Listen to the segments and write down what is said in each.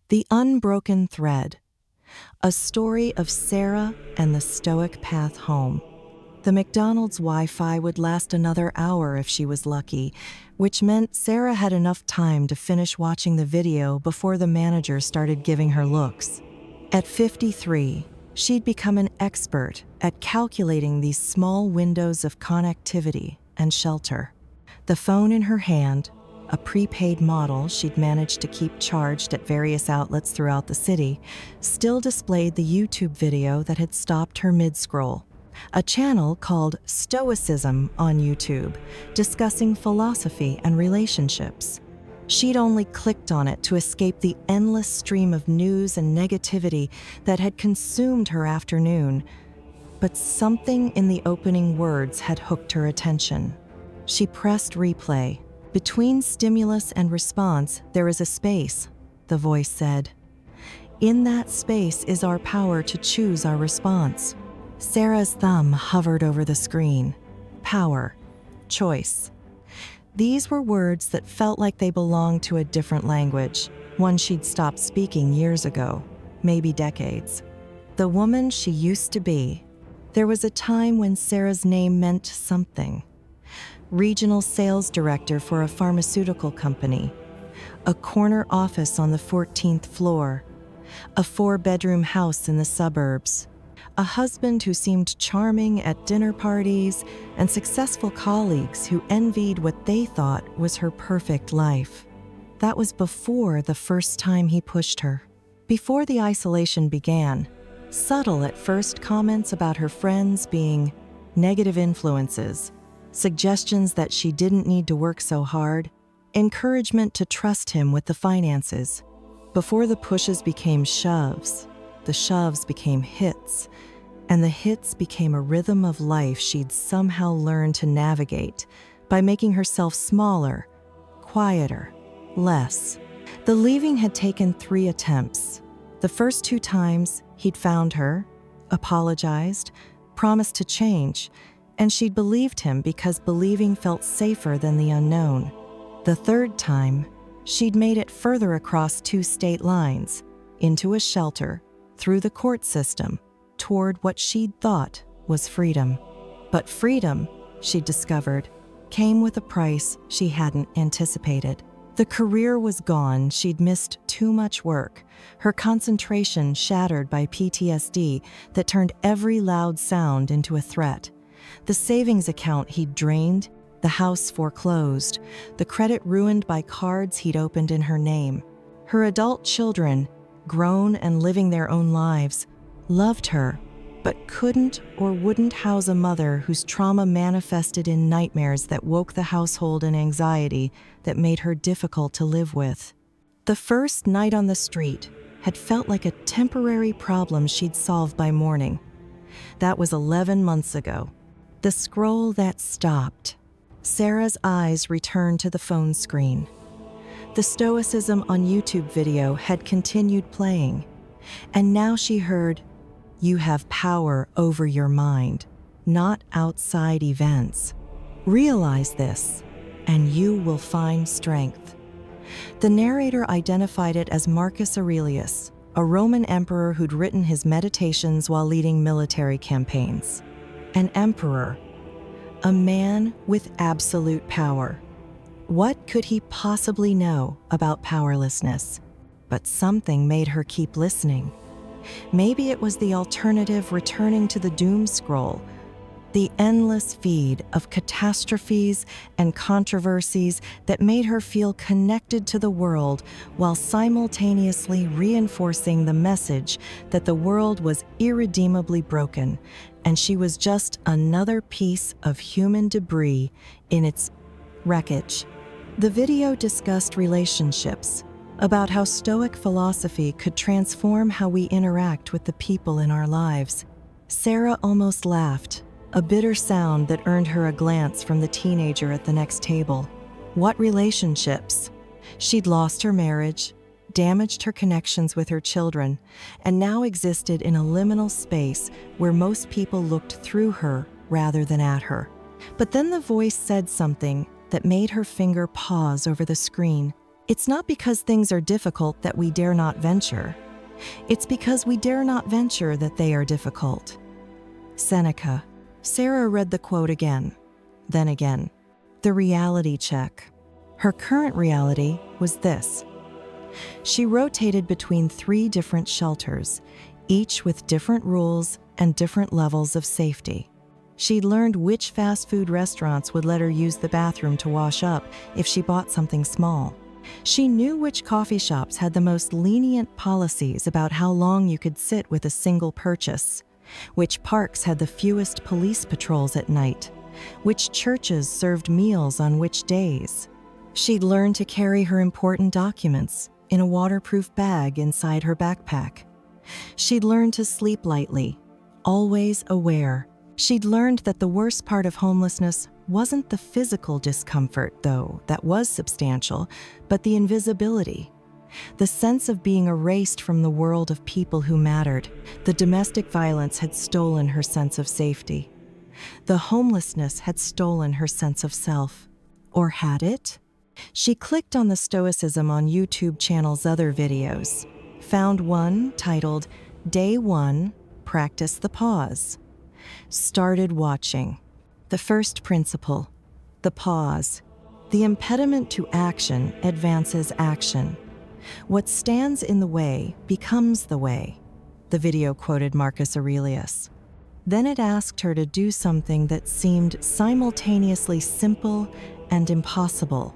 The Unbroken Thread, a story of Sarah and the Stoic path home. The McDonald's Wi-Fi would last another hour if she was lucky, which meant Sarah had enough time to finish watching the video before the manager started giving her looks. At 53, she'd become an expert at calculating these small windows of connectivity and shelter. The phone in her hand, a prepaid model she'd managed to keep charged at various outlets throughout the city, still displayed the YouTube video that had stopped her mid-scroll. A channel called Stoicism on YouTube, discussing philosophy and relationships. She'd only clicked on it to escape the endless stream of news and negativity that had consumed her afternoon. But something in the opening words had hooked her attention. She pressed replay. Between stimulus and response, there is a space, the voice said. In that space is our power to choose our response. Sarah's thumb hovered over the screen. Power. Choice. These were words that felt like they belonged to a different language, one she'd stopped speaking years ago, maybe decades. The woman she used to be. There was a time when Sarah's name meant something. Regional sales director for a pharmaceutical company, a corner office on the 14th floor, a 4-bedroom house in the suburbs, a husband who seemed charming at dinner parties, and successful colleagues who envied what they thought was her perfect life. That was before the first time he pushed her. Before the isolation began, subtle at first comments about her friends being negative influences, suggestions that she didn't need to work so hard, encouragement to trust him with the finances. Before the pushes became shoves, the shoves became hits, and the hits became a rhythm of life she'd somehow learned to navigate by making herself smaller, quieter, less. The leaving had taken 3 attempts. The first 2 times, he'd found her, apologized, promised to change, and she'd believed him because believing felt safer than the unknown. The third time, she'd made it further across 2 state lines, into a shelter, through the court system, toward what she'd thought was freedom. But freedom, she'd discovered, came with a price she hadn't anticipated. The career was gone, she'd missed too much work, her concentration shattered by PTSD that turned every loud sound into a threat. The savings account he'd drained, the house foreclosed, the credit ruined by cards he'd opened in her name. Her adult children, grown and living their own lives, loved her, but couldn't or wouldn't house a mother whose trauma manifested in nightmares that woke the household in anxiety that made her difficult to live with. The first night on the street had felt like a temporary problem she'd solve by morning. That was 11 months ago. The scroll that stopped. Sarah's eyes returned to the phone screen. The Stoicism on YouTube video had continued playing, and now she heard, "You have power over your mind, not outside events. Realize this, and you will find strength." The narrator identified it as Marcus Aurelius, a Roman emperor who'd written his meditations while leading military campaigns. An emperor, a man with absolute power. What could he possibly know about powerlessness? But something made her keep listening. Maybe it was the alternative returning to the doom scroll, the endless feed of catastrophes and controversies that made her feel connected to the world while simultaneously reinforcing the message that the world was irredeemably broken and she was just another piece of human debris in its wreckage. The video discussed relationships, about how Stoic philosophy could transform how we interact with the people in our lives. Sarah almost laughed, a bitter sound that earned her a glance from the teenager at the next table. What relationships? She'd lost her marriage, damaged her connections with her children, and now existed in a liminal space where most people looked through her rather than at her. But then the voice said something that made her finger pause over the screen. It's not because things are difficult that we dare not venture. It's because we dare not venture that they are difficult. Seneca. Sarah read the quote again, then again. The reality check. Her current reality was this. She rotated between 3 different shelters, each with different rules and different levels of safety. She'd learned which fast food restaurants would let her use the bathroom to wash up if she bought something small. She knew which coffee shops had the most lenient policies about how long you could sit with a single purchase, which parks had the fewest police patrols at night, which churches served meals on which days. She'd learned to carry her important documents in a waterproof bag inside her backpack. She'd learned to sleep lightly, always aware. She'd learned that the worst part of homelessness wasn't the physical discomfort, though that was substantial, but the invisibility. The sense of being erased from the world of people who mattered. The domestic violence had stolen her sense of safety. The homelessness had stolen her sense of self. Or had it? She clicked on the Stoicism on YouTube channel's other videos, found one titled Day 1, Practice the Pause. Started watching. The first principle, the pause. The impediment to action advances action. What stands in the way becomes the way. The video quoted Marcus Aurelius. Then it asked her to do something that seemed simultaneously simple and impossible.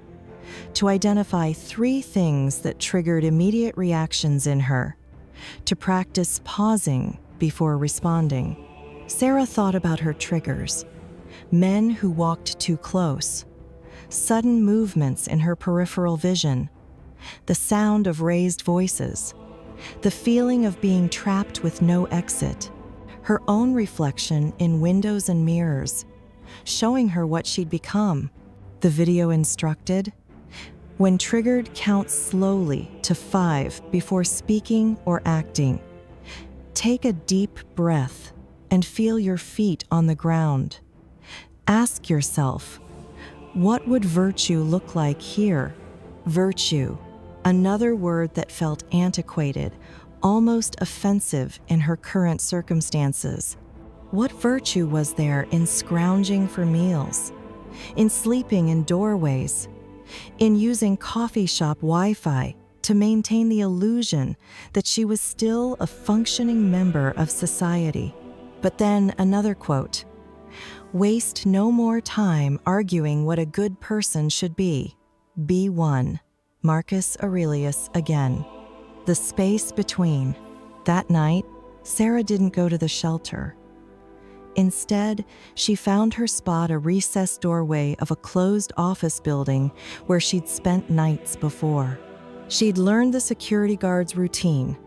To identify 3 things that triggered immediate reactions in her. To practice pausing before responding. Sarah thought about her triggers. Men who walked too close. Sudden movements in her peripheral vision. The sound of raised voices. The feeling of being trapped with no exit. Her own reflection in windows and mirrors, showing her what she'd become. The video instructed, when triggered, count slowly to 5 before speaking or acting. Take a deep breath and feel your feet on the ground. Ask yourself, what would virtue look like here? Virtue, another word that felt antiquated, almost offensive in her current circumstances. What virtue was there in scrounging for meals, in sleeping in doorways, in using coffee shop Wi-Fi to maintain the illusion that she was still a functioning member of society? But then another quote, waste no more time arguing what a good person should be. Be one. Marcus Aurelius again. The space between. That night, Sarah didn't go to the shelter. Instead, she found her spot a recessed doorway of a closed office building where she'd spent nights before. She'd learned the security guard's routine.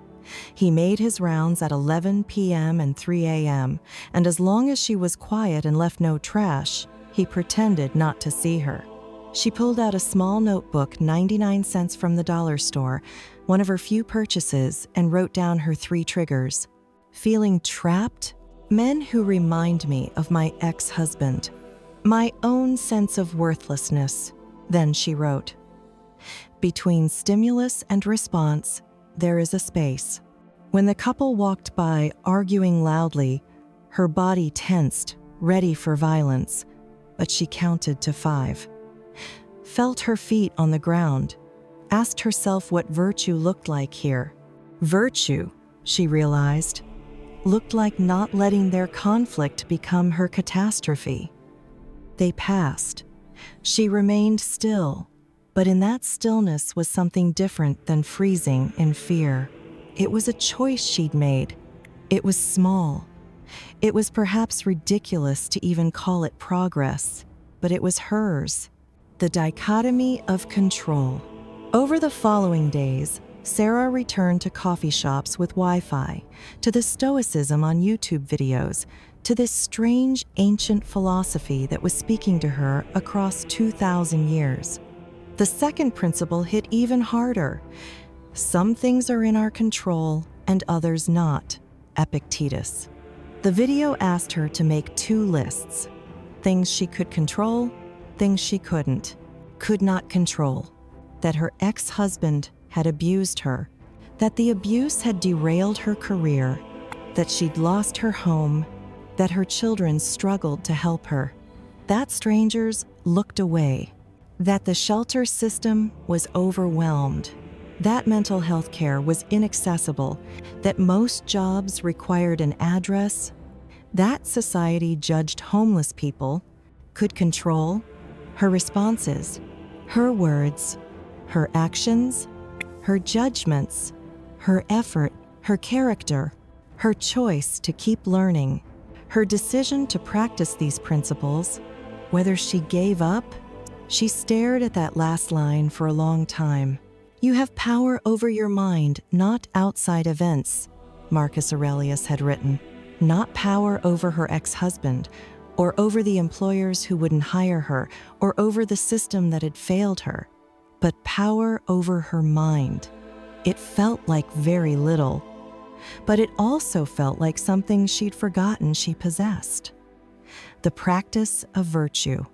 He made his rounds at 11 p.m. and 3 a.m., and as long as she was quiet and left no trash, he pretended not to see her. She pulled out a small notebook, 99 cents from the dollar store, one of her few purchases, and wrote down her 3 triggers. Feeling trapped? Men who remind me of my ex-husband. My own sense of worthlessness. Then she wrote, between stimulus and response, there is a space. When the couple walked by, arguing loudly, her body tensed, ready for violence, but she counted to 5. Felt her feet on the ground, asked herself what virtue looked like here. Virtue, she realized, looked like not letting their conflict become her catastrophe. They passed. She remained still, but in that stillness was something different than freezing in fear. It was a choice she'd made. It was small. It was perhaps ridiculous to even call it progress, but it was hers. The dichotomy of control. Over the following days, Sarah returned to coffee shops with Wi-Fi, to the Stoicism on YouTube videos, to this strange ancient philosophy that was speaking to her across 2,000 years. The second principle hit even harder. Some things are in our control and others not. Epictetus. The video asked her to make 2 lists. Things she could control, things she couldn't, could not control. that her ex-husband had abused her, that the abuse had derailed her career, that she'd lost her home, that her children struggled to help her, that strangers looked away, that the shelter system was overwhelmed, that mental health care was inaccessible, that most jobs required an address, that society judged homeless people, could control her responses, her words, her actions, her judgments, her effort, her character, her choice to keep learning, her decision to practice these principles, whether she gave up. She stared at that last line for a long time. "You have power over your mind, not outside events," Marcus Aurelius had written. Not power over her ex-husband, or over the employers who wouldn't hire her, or over the system that had failed her, but power over her mind. It felt like very little, but it also felt like something she'd forgotten she possessed. The practice of virtue.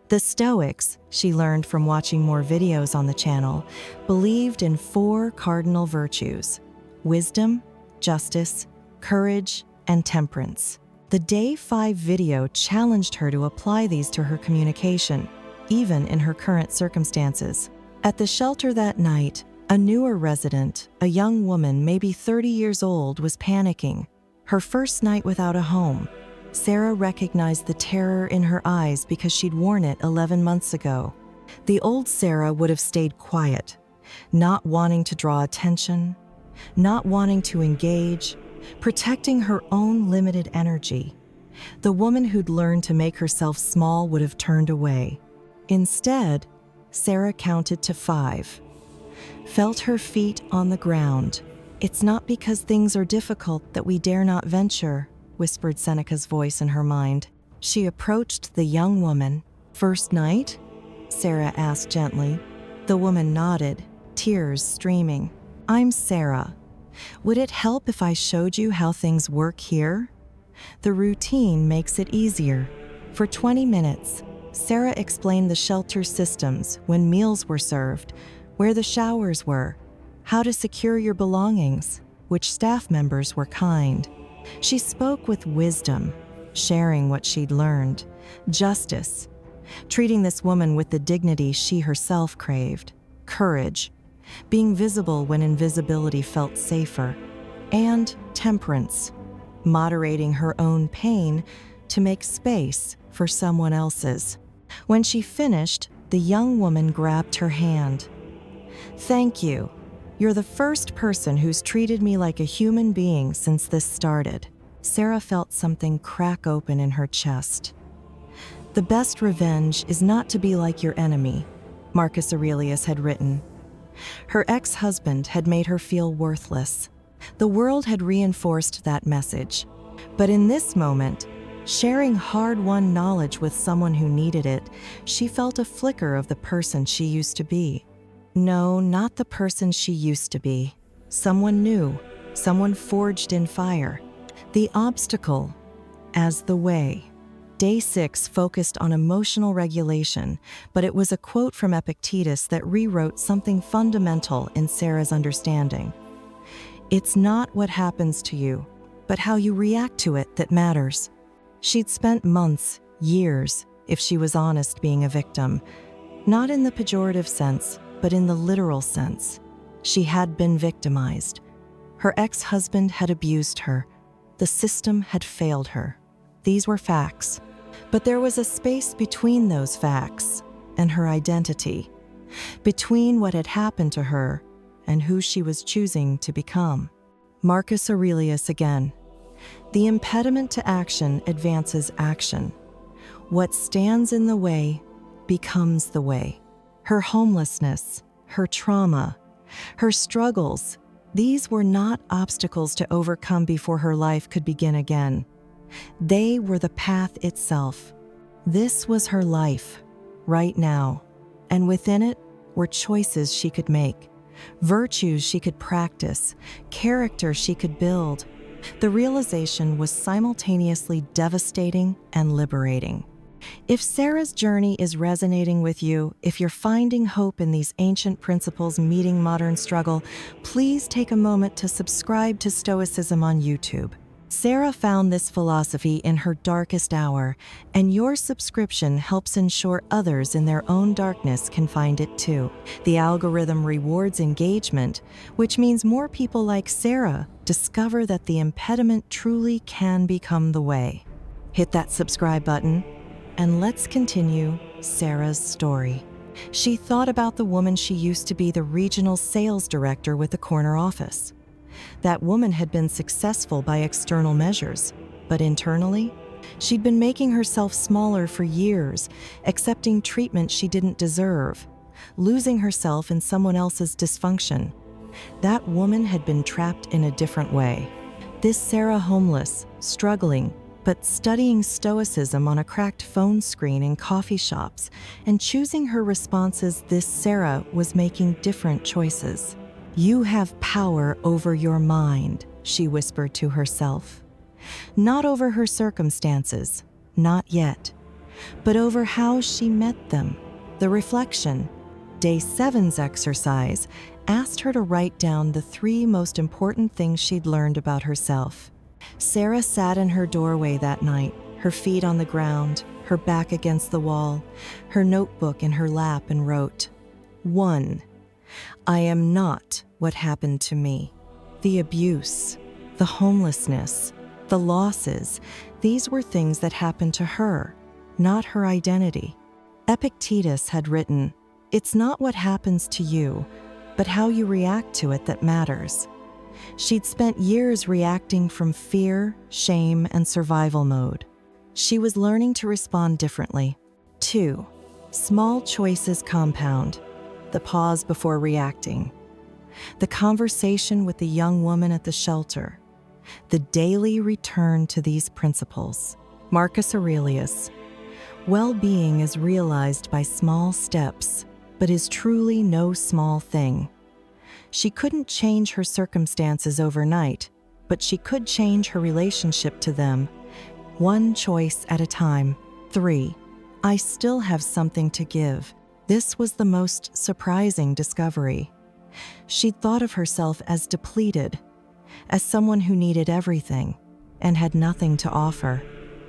The Stoics, she learned from watching more videos on the channel, believed in 4 cardinal virtues: wisdom, justice, courage, and temperance. The Day 5 video challenged her to apply these to her communication, even in her current circumstances. At the shelter that night, a newer resident, a young woman maybe 30 years old, was panicking. Her first night without a home. Sarah recognized the terror in her eyes because she'd worn it 11 months ago. The old Sarah would have stayed quiet, not wanting to draw attention, not wanting to engage, protecting her own limited energy. The woman who'd learned to make herself small would have turned away. Instead, Sarah counted to 5, felt her feet on the ground. "It's not because things are difficult that we dare not venture," whispered Seneca's voice in her mind. She approached the young woman. "First night?" Sarah asked gently. The woman nodded, tears streaming. "I'm Sarah. Would it help if I showed you how things work here? The routine makes it easier." For 20 minutes, Sarah explained the shelter systems, when meals were served, where the showers were, how to secure your belongings, which staff members were kind. She spoke with wisdom, sharing what she'd learned. Justice, treating this woman with the dignity she herself craved. Courage, being visible when invisibility felt safer. And temperance, moderating her own pain to make space for someone else's. When she finished, the young woman grabbed her hand. "Thank you. You're the first person who's treated me like a human being since this started." Sarah felt something crack open in her chest. "The best revenge is not to be like your enemy," Marcus Aurelius had written. Her ex-husband had made her feel worthless. The world had reinforced that message. But in this moment, sharing hard-won knowledge with someone who needed it, she felt a flicker of the person she used to be. No, not the person she used to be. Someone new, someone forged in fire. The obstacle as the way. Day 6 focused on emotional regulation, but it was a quote from Epictetus that rewrote something fundamental in Sarah's understanding. "It's not what happens to you, but how you react to it that matters." She'd spent months, years, if she was honest, being a victim. Not in the pejorative sense, but in the literal sense. She had been victimized. Her ex-husband had abused her. The system had failed her. These were facts. But there was a space between those facts and her identity, between what had happened to her and who she was choosing to become. Marcus Aurelius again. The impediment to action advances action. What stands in the way becomes the way. Her homelessness, her trauma, her struggles, these were not obstacles to overcome before her life could begin again. They were the path itself. This was her life, right now, and within it were choices she could make, virtues she could practice, character she could build. The realization was simultaneously devastating and liberating. If Sarah's journey is resonating with you, if you're finding hope in these ancient principles meeting modern struggle, please take a moment to subscribe to Stoicism on YouTube. Sarah found this philosophy in her darkest hour, and your subscription helps ensure others in their own darkness can find it too. The algorithm rewards engagement, which means more people like Sarah discover that the impediment truly can become the way. Hit that subscribe button, and let's continue Sarah's story. She thought about the woman she used to be, the regional sales director with the corner office. That woman had been successful by external measures, but internally, she'd been making herself smaller for years, accepting treatment she didn't deserve, losing herself in someone else's dysfunction. That woman had been trapped in a different way. This Sarah, homeless, struggling, but studying Stoicism on a cracked phone screen in coffee shops and choosing her responses, this Sarah was making different choices. "You have power over your mind," she whispered to herself. Not over her circumstances, not yet, but over how she met them. The reflection, Day 7's exercise, asked her to write down the 3 most important things she'd learned about herself. Sarah sat in her doorway that night, her feet on the ground, her back against the wall, her notebook in her lap, and wrote, 1. I am not what happened to me. The abuse, the homelessness, the losses, these were things that happened to her, not her identity. Epictetus had written, "It's not what happens to you, but how you react to it that matters." She'd spent years reacting from fear, shame, and survival mode. She was learning to respond differently. 2. Small choices compound. The pause before reacting. The conversation with the young woman at the shelter. The daily return to these principles. Marcus Aurelius. Well-being is realized by small steps, but is truly no small thing. She couldn't change her circumstances overnight, but she could change her relationship to them, one choice at a time. 3. I still have something to give. This was the most surprising discovery. She'd thought of herself as depleted, as someone who needed everything and had nothing to offer.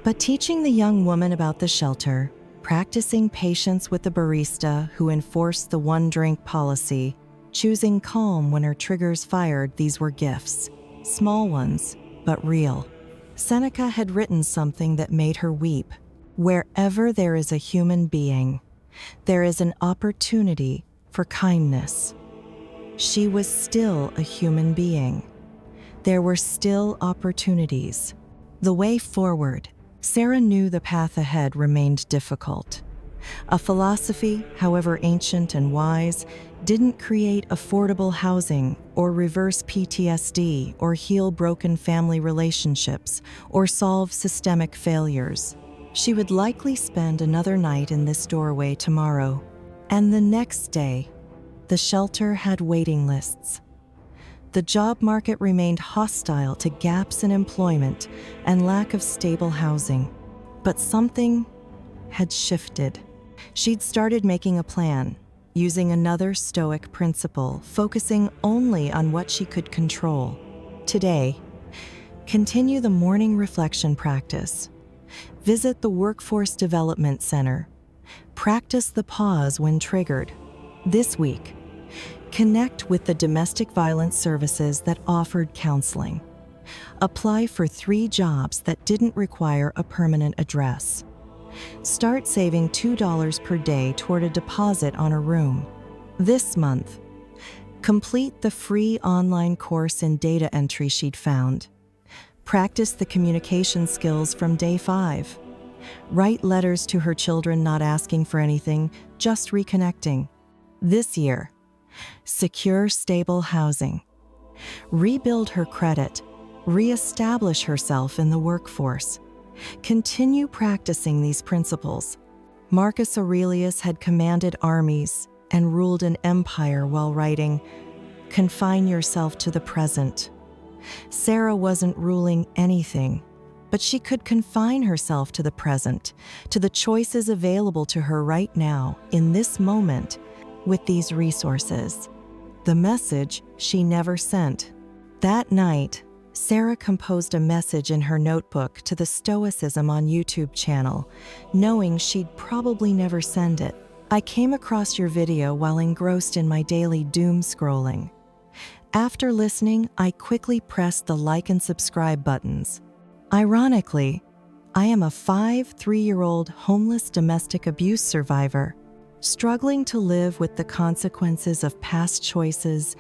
But teaching the young woman about the shelter, practicing patience with the barista who enforced the one-drink policy, choosing calm when her triggers fired, these were gifts. Small ones, but real. Seneca had written something that made her weep. Wherever there is a human being, there is an opportunity for kindness. She was still a human being. There were still opportunities. The way forward. Sarah knew the path ahead remained difficult. A philosophy, however ancient and wise, didn't create affordable housing or reverse PTSD or heal broken family relationships or solve systemic failures. She would likely spend another night in this doorway tomorrow. And the next day, the shelter had waiting lists. The job market remained hostile to gaps in employment and lack of stable housing. But something had shifted. She'd started making a plan, using another Stoic principle, focusing only on what she could control. Today, continue the morning reflection practice. Visit the Workforce Development Center. Practice the pause when triggered. This week, connect with the domestic violence services that offered counseling. Apply for 3 jobs that didn't require a permanent address. Start saving $2 per day toward a deposit on a room. This month, complete the free online course in data entry she'd found. Practice the communication skills from day 5. Write letters to her children, not asking for anything, just reconnecting. This year, secure stable housing. Rebuild her credit. Reestablish herself in the workforce. Continue practicing these principles. Marcus Aurelius had commanded armies and ruled an empire while writing, "Confine yourself to the present." Sarah wasn't ruling anything, but she could confine herself to the present, to the choices available to her right now, in this moment, with these resources. The message she never sent. That night, Sarah composed a message in her notebook to the Stoicism on YouTube channel, knowing she'd probably never send it. I came across your video while engrossed in my daily doom scrolling. After listening, I quickly pressed the like and subscribe buttons. Ironically, I am a 3-year-old homeless domestic abuse survivor, struggling to live with the consequences of past choices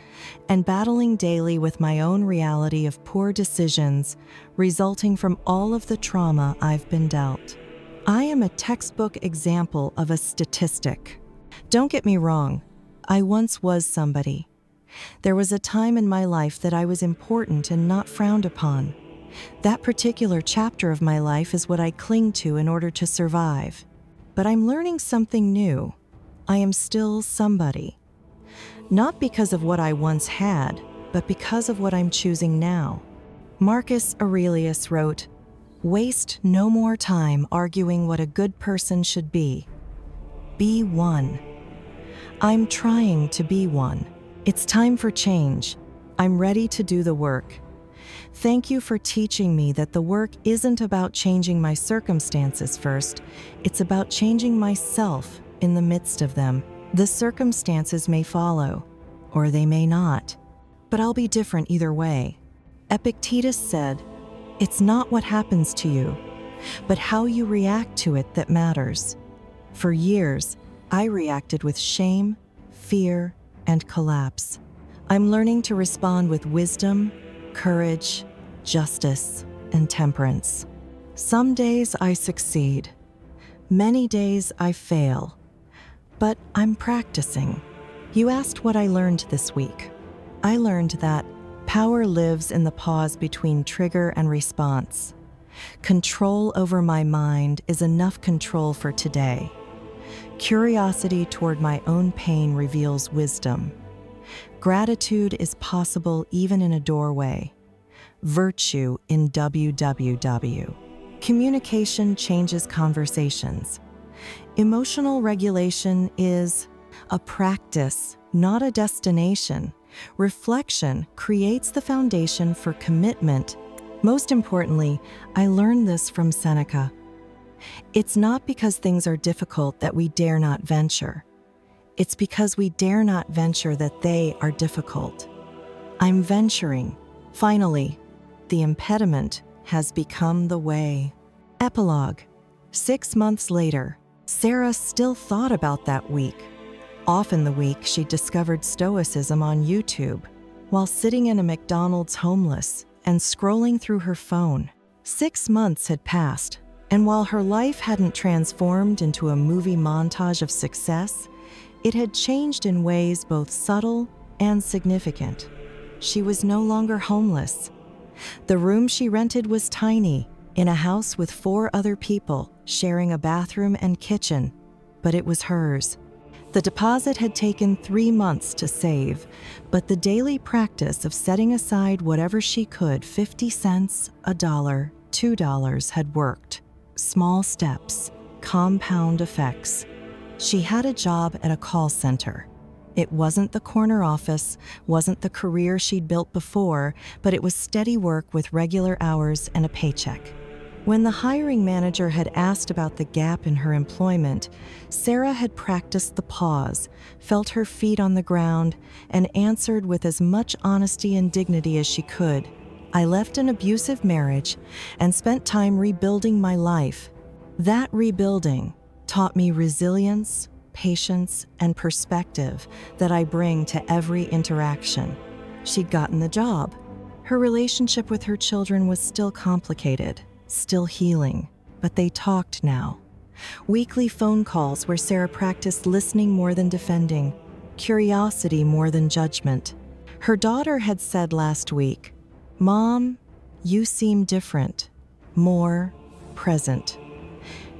and battling daily with my own reality of poor decisions resulting from all of the trauma I've been dealt. I am a textbook example of a statistic. Don't get me wrong, I once was somebody. There was a time in my life that I was important and not frowned upon. That particular chapter of my life is what I cling to in order to survive. But I'm learning something new. I am still somebody. Not because of what I once had, but because of what I'm choosing now. Marcus Aurelius wrote, "Waste no more time arguing what a good person should be. Be one." I'm trying to be one. It's time for change. I'm ready to do the work. Thank you for teaching me that the work isn't about changing my circumstances first, it's about changing myself in the midst of them. The circumstances may follow, or they may not, but I'll be different either way. Epictetus said, "It's not what happens to you, but how you react to it that matters." For years, I reacted with shame, fear, and collapse. I'm learning to respond with wisdom, courage, justice, and temperance. Some days I succeed. Many days I fail. But I'm practicing. You asked what I learned this week. I learned that power lives in the pause between trigger and response. Control over my mind is enough control for today. Curiosity toward my own pain reveals wisdom. Gratitude is possible even in a doorway. Virtue in WWW. Communication changes conversations. Emotional regulation is a practice, not a destination. Reflection creates the foundation for commitment. Most importantly, I learned this from Seneca. It's not because things are difficult that we dare not venture. It's because we dare not venture that they are difficult. I'm venturing. Finally, the impediment has become the way. Epilogue. 6 months later, Sarah still thought about that week. Off in the week, she discovered Stoicism on YouTube while sitting in a McDonald's homeless and scrolling through her phone. 6 months had passed, and while her life hadn't transformed into a movie montage of success, it had changed in ways both subtle and significant. She was no longer homeless. The room she rented was tiny, in a house with 4 other people, sharing a bathroom and kitchen, but it was hers. The deposit had taken 3 months to save, but the daily practice of setting aside whatever she could, 50 cents, $1, $2, had worked. Small steps, compound effects. She had a job at a call center. It wasn't the corner office, wasn't the career she'd built before, but it was steady work with regular hours and a paycheck. When the hiring manager had asked about the gap in her employment, Sarah had practiced the pause, felt her feet on the ground, and answered with as much honesty and dignity as she could. I left an abusive marriage and spent time rebuilding my life. That rebuilding taught me resilience, patience, and perspective that I bring to every interaction. She'd gotten the job. Her relationship with her children was still complicated, still healing, but they talked now. Weekly phone calls where Sarah practiced listening more than defending, curiosity more than judgment. Her daughter had said last week, "Mom, you seem different, more present."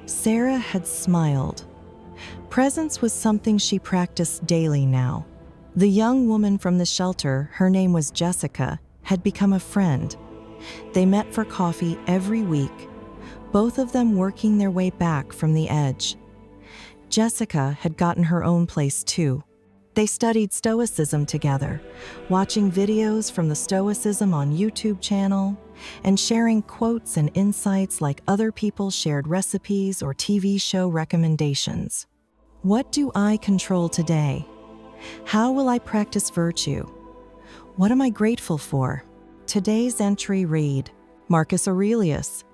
Sarah had smiled. Presence was something she practiced daily now. The young woman from the shelter, her name was Jessica, had become a friend. They met for coffee every week, both of them working their way back from the edge. Jessica had gotten her own place too. They studied Stoicism together, watching videos from the Stoicism on YouTube channel, and sharing quotes and insights like other people shared recipes or TV show recommendations. What do I control today? How will I practice virtue? What am I grateful for? Today's entry read, Marcus Aurelius.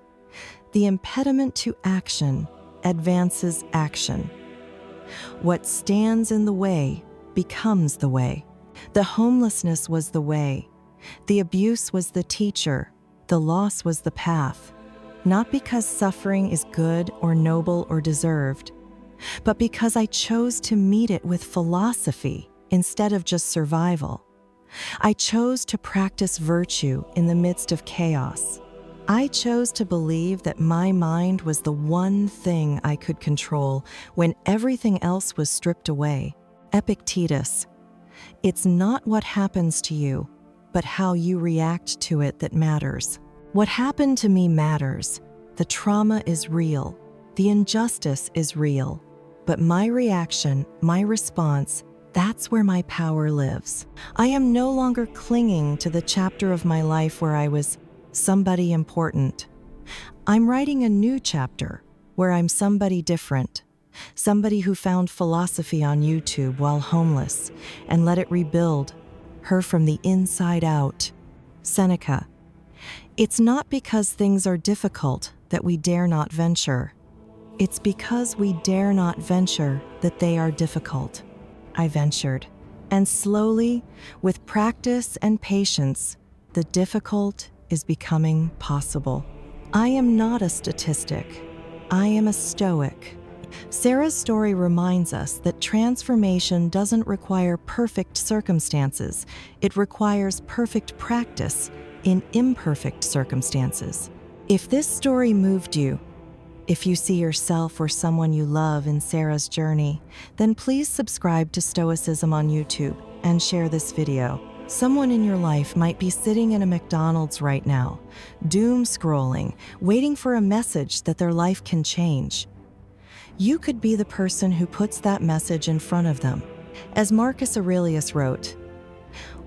The impediment to action advances action. What stands in the way becomes the way. The homelessness was the way. The abuse was the teacher. The loss was the path. Not because suffering is good or noble or deserved, but because I chose to meet it with philosophy instead of just survival. I chose to practice virtue in the midst of chaos. I chose to believe that my mind was the one thing I could control when everything else was stripped away. Epictetus. It's not what happens to you, but how you react to it that matters. What happened to me matters. The trauma is real. The injustice is real. But my reaction, my response, that's where my power lives. I am no longer clinging to the chapter of my life where I was somebody important. I'm writing a new chapter where I'm somebody different. Somebody who found philosophy on YouTube while homeless and let it rebuild her from the inside out. Seneca. It's not because things are difficult that we dare not venture. It's because we dare not venture that they are difficult. I ventured. And slowly, with practice and patience, the difficult is becoming possible. I am not a statistic. I am a Stoic. Sarah's story reminds us that transformation doesn't require perfect circumstances. It requires perfect practice in imperfect circumstances. If this story moved you, if you see yourself or someone you love in Sarah's journey, then please subscribe to Stoicism on YouTube and share this video. Someone in your life might be sitting in a McDonald's right now, doom scrolling, waiting for a message that their life can change. You could be the person who puts that message in front of them. As Marcus Aurelius wrote,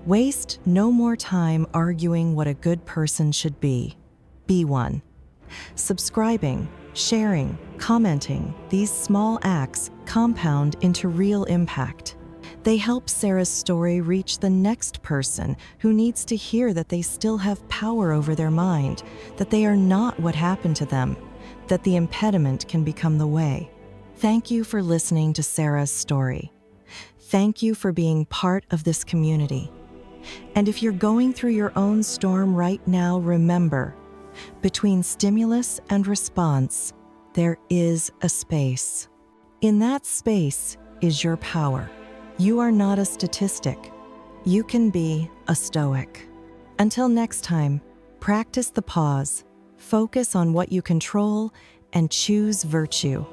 "Waste no more time arguing what a good person should be. Be one." Subscribing, sharing, commenting, these small acts compound into real impact. They help Sarah's story reach the next person who needs to hear that they still have power over their mind, that they are not what happened to them, that the impediment can become the way. Thank you for listening to Sarah's story. Thank you for being part of this community. And if you're going through your own storm right now, remember, between stimulus and response, there is a space. In that space is your power. You are not a statistic. You can be a Stoic. Until next time, practice the pause, focus on what you control, and choose virtue.